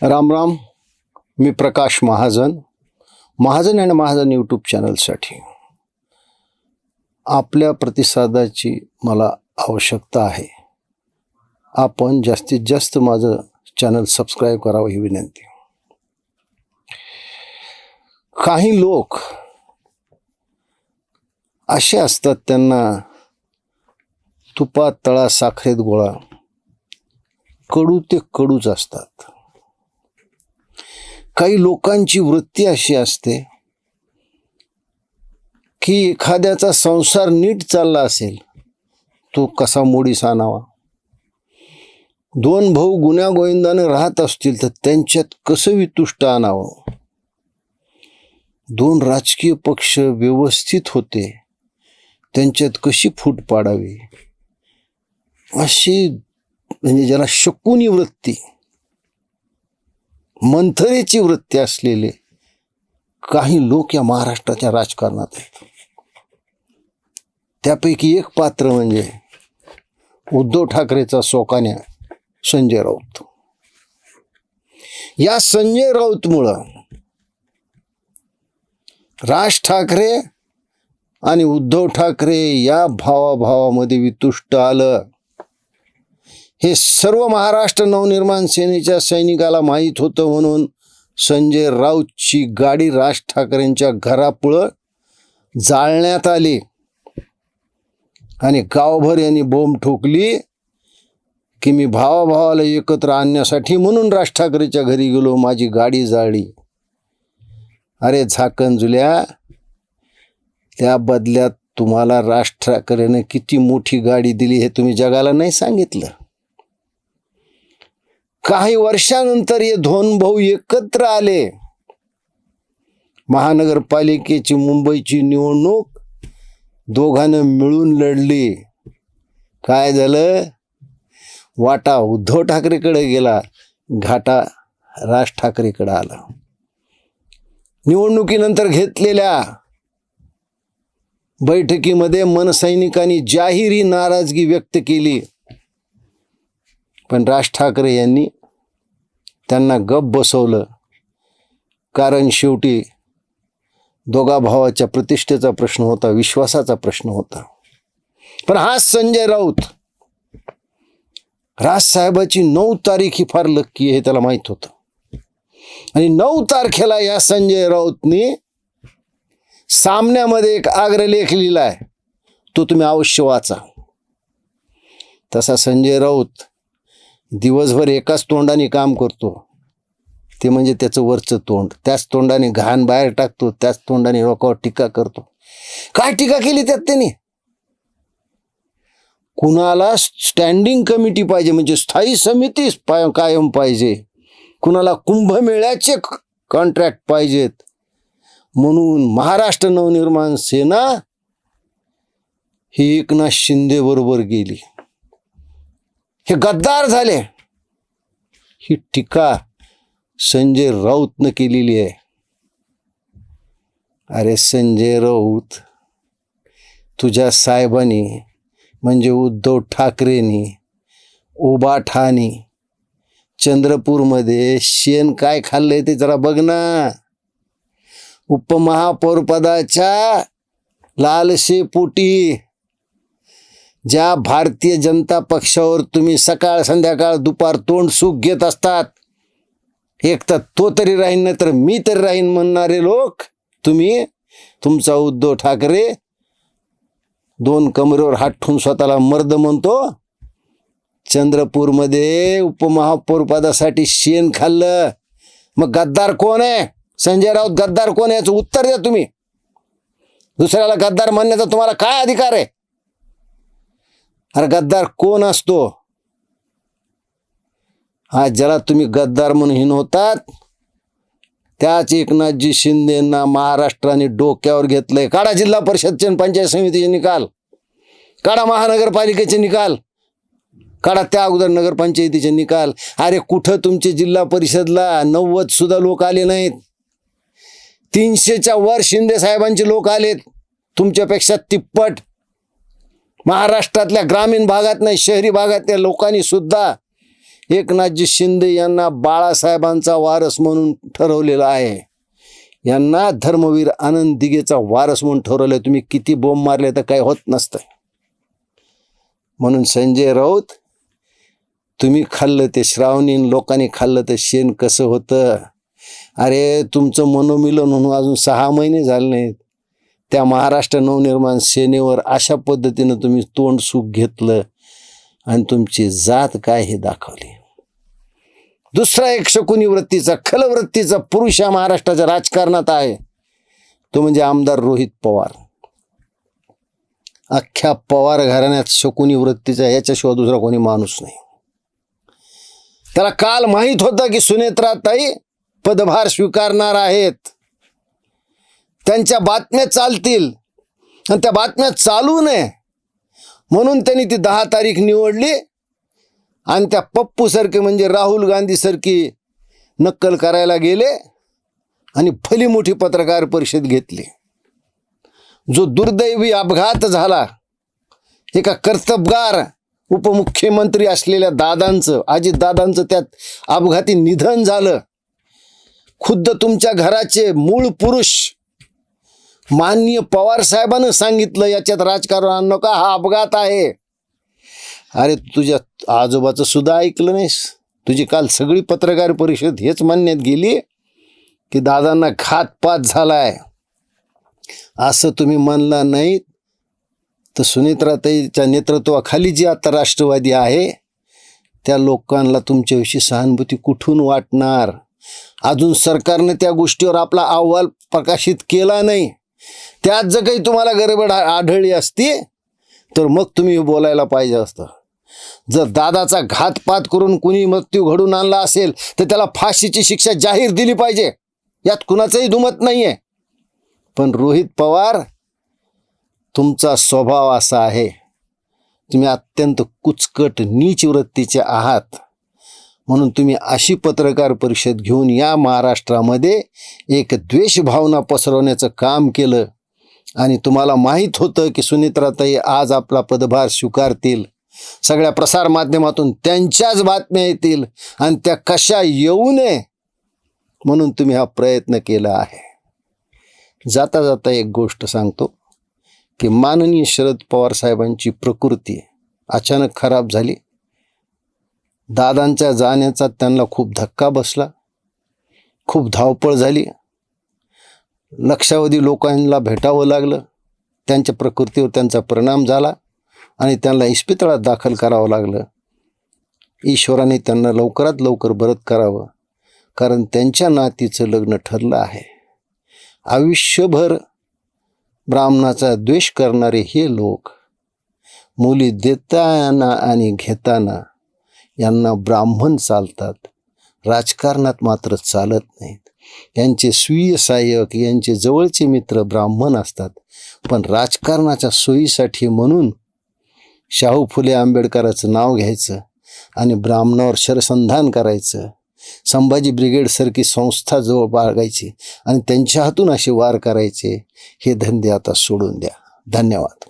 राम राम. मी Prakash Mahajan and Mahajan YouTube चॅनलसाठी आपल्या प्रतिसादाची मला आवश्यकता आहे. आपण जास्तीत जास्त माझं चॅनल सबस्क्राईब करावं ही विनंती. काही लोक असे असतात, त्यांना तुपात तळा साखरेत गोळा, कडू ते कडूच असतात. काही लोकांची वृत्ती अशी असते की एखाद्याचा संसार नीट चालला असेल तो कसा मोडीस आणावा. दोन भाऊ गुण्यागोविंदाने राहत असतील तर त्यांच्यात कसं वितुष्ट आणावं. दोन राजकीय पक्ष व्यवस्थित होते, त्यांच्यात कशी फूट पाडावी. अशी म्हणजे ज्याला शकुनी वृत्ती, मंथरेची वृत्ती असलेले काही लोक या महाराष्ट्राच्या राजकारणात आहेत. त्यापैकी एक पात्र म्हणजे उद्धव ठाकरेचा सोकान्या संजय राऊत. या संजय राऊतमुळं राज ठाकरे आणि उद्धव ठाकरे या भावाभावामध्ये वितुष्ट आलं. हे सर्व महाराष्ट्र नवनिर्माण सेनेच्या सैनिकाला माहीत होतं, म्हणून संजय राऊतची गाडी राज ठाकरेंच्या घरापुढं जाळण्यात आली आणि गावभर यांनी बोंब ठोकली की मी भावाभावाला एकत्र आणण्यासाठी म्हणून राज ठाकरेच्या घरी गेलो, माझी गाडी जाळली. अरे झाकण जुल्या, त्या बदल्यात तुम्हाला राज ठाकरेने किती मोठी गाडी दिली हे तुम्ही जगाला नाही सांगितलं. काही वर्षानंतर हे दोन भाऊ एकत्र आले. महानगरपालिकेची मुंबईची निवडणूक दोघांना मिळून लढली. काय झालं? वाटा उद्धव ठाकरेकडे गेला, घाटा राज ठाकरेकडे आला. निवडणुकीनंतर घेतलेल्या बैठकीमध्ये मनसैनिकांनी जाहीर नाराजगी व्यक्त केली, पण राज ठाकरे यांनी त्यांना गप्प बसवलं. कारण शेवटी दोघा भावाच्या प्रतिष्ठेचा प्रश्न होता, विश्वासाचा प्रश्न होता. पण हा संजय राऊत, राजसाहेबाची 9 तारीख ही फार लक्की आहे हे त्याला माहीत होतं. आणि 9 तारखेला या संजय राऊतनी सामन्यामध्ये एक आग्रलेख लिहिला आहे, तो तुम्ही अवश्य वाचा. तसा संजय राऊत दिवसभर एकाच तोंडाने काम करतो, ते म्हणजे त्याचं वरचं तोंड. त्याच तोंडाने घाण बाहेर टाकतो, त्याच तोंडाने लोकांवर टीका करतो. काय टीका केली त्यात त्यांनी? कुणाला स्टँडिंग कमिटी पाहिजे, म्हणजे स्थायी समिती कायम पाहिजे, कुणाला कुंभमेळ्याचे कॉन्ट्रॅक्ट पाहिजेत, म्हणून महाराष्ट्र नवनिर्माण सेना ही एकनाथ शिंदे बरोबर गेली. हे गद्दार झाले. ही टीका संजय राऊतनं केलेली आहे. अरे संजय राऊत, तुझ्या साहेबांनी म्हणजे उद्धव ठाकरेंनी उबाठानी चंद्रपूरमध्ये शेण काय खाल्लंय ते जरा बघ ना. उपमहापौर पदाच्या लालसेपोटी ज्या भारतीय जनता पक्षावर तुम्ही सकाळ संध्याकाळ दुपार तोंड सुख घेत असतात, एक तर तो तरी राहीन नाही तर मी तरी राहीन म्हणणारे लोक तुम्ही, तुमचा उद्धव ठाकरे 2 कमरेवर हात ठेवून स्वतःला मर्द म्हणतो, चंद्रपूरमध्ये उपमहापौर पदासाठी शेण खाल्लं. मग गद्दार कोण आहे? संजय राऊत गद्दार कोण आहे याचं उत्तर द्या तुम्ही. दुसऱ्याला गद्दार म्हणण्याचा तुम्हाला काय अधिकार आहे? अरे गद्दार कोण असतो? हा ज्याला तुम्ही गद्दार म्हणून हिनवतात त्याच एकनाथजी शिंदेंना महाराष्ट्राने डोक्यावर घेतलंय. काढा जिल्हा परिषदचे आणि पंचायत समितीचे निकाल, काढा महानगरपालिकेचे निकाल, काढा त्या अगोदर नगरपंचायतीचे निकाल. अरे कुठं तुमचे जिल्हा परिषदला 90 सुद्धा लोक आले नाहीत. 300च्या वर शिंदे साहेबांचे लोक आलेत, तुमच्यापेक्षा तिप्पट. महाराष्ट्रातल्या ग्रामीण भागात नाही, शहरी भागातल्या लोकांनी सुद्धा एकनाथजी शिंदे यांना बाळासाहेबांचा वारस म्हणून ठरवलेला आहे. यांना धर्मवीर आनंद दिघेचा वारस म्हणून ठरवलं. तुम्ही किती बोंब मारले तर काही होत नसतं. म्हणून संजय राऊत, तुम्ही खाल्लं ते श्रावणी, लोकांनी खाल्लं ते शेण कसं होतं. अरे तुमचं मनोमिलन म्हणून अजून 6 महिने झाले नाहीत. त्या महाराष्ट्र नवनिर्माण सेनेवर अशा पद्धतीनं तुम्ही तोंड सुख घेतलं आणि तुमची जात काय हे दाखवली. दुसरा एक शकुनी वृत्तीचा, खलवृत्तीचा पुरुष या महाराष्ट्राच्या राजकारणात आहे, तो म्हणजे आमदार रोहित पवार. अख्ख्या पवार घराण्यात शकुनी वृत्तीचा याच्याशिवाय दुसरा कोणी माणूस नाही. त्याला काल माहीत होतं की सुनेत्राताई पदभार स्वीकारणार आहेत, त्यांच्या बातम्या चालतील आणि त्या बातम्या चालू नये म्हणून त्यांनी ती 10 तारीख निवडली आणि त्या पप्पूसारखे म्हणजे राहुल गांधीसारखी नक्कल करायला गेले आणि भली मोठी पत्रकार परिषद घेतली. जो दुर्दैवी अपघात झाला, एका कर्तबगार उपमुख्यमंत्री असलेल्या दादांचं, अजितदादांचं त्यात अपघाती निधन झालं. खुद्द तुमच्या घराचे मूळ पुरुष माननीय पवार साहेबांनी सांगितलं याच्यात राजकारण आणू नका, हा अपघात आहे. अरे तुझ्या आजोबाचं सुद्धा ऐकलं नाहीस. तुझी काल सगळी पत्रकार परिषद हेच म्हणण्यात गेली की दादांना घातपात झालाय. असं तुम्ही म्हणलं नाही तर सुनेत्राताईच्या नेतृत्वाखाली जी आता राष्ट्रवादी आहे त्या लोकांना तुमच्याविषयी सहानुभूती कुठून वाटणार. अजून सरकारने त्या गोष्टीवर आपला अहवाल प्रकाशित केला नाही. त्यात जर काही तुम्हाला गडबड आढळली असती तर मग तुम्ही बोलायला पाहिजे असतं. जर दादाचा घातपात करून कुणी मृत्यू घडून आणला असेल तर त्याला फाशीची शिक्षा जाहीर दिली पाहिजे, यात कुणाचंही दुमत नाही आहे. पण रोहित पवार, तुमचा स्वभाव असा आहे, तुम्ही अत्यंत कुचकट नीच वृत्तीचे आहात. म्हणून तुम्ही अशी पत्रकार परिषद घेऊन या महाराष्ट्रामध्ये एक द्वेषभावना पसरवण्याचं काम केलं आणि तुम्हाला माहीत होतं की सुनेत्राताई आज आपला पदभार स्वीकारतील. सगळ्या प्रसारमाध्यमातून त्यांच्याच बातम्या येतील आणि त्या कशा येऊ नये म्हणून तुम्ही हा प्रयत्न केला आहे. जाता जाता एक गोष्ट सांगतो की माननीय शरद पवार साहेबांची प्रकृती अचानक खराब झाली. दादांच्या जाण्याचा त्यांना खूप धक्का बसला, खूप धावपळ झाली, लक्षावधी लोकांना भेटावं लागलं, त्यांच्या प्रकृतीवर त्यांचा परिणाम झाला आणि त्यांना इस्पितळात दाखल करावं लागलं. ईश्वराने त्यांना लवकरात लवकर बरं करावं, कारण त्यांच्या नातीचं लग्न ठरलं आहे. आयुष्यभर ब्राह्मणाचा द्वेष करणारे हे लोक मुली देताना आणि घेताना यांना ब्राह्मण चालतात, राजकारणात मात्र चालत नाहीत. यांचे स्वीय सहाय्यक, यांचे जवळचे मित्र ब्राह्मण असतात, पण राजकारणाच्या सोयीसाठी म्हणून शाहू फुले आंबेडकराचं नाव घ्यायचं आणि ब्राह्मणावर शरसंधान करायचं. संभाजी ब्रिगेडसारखी संस्था जवळ बाळगायची आणि त्यांच्या हातून असे वार करायचे. हे धंदे आता सोडून द्या. धन्यवाद.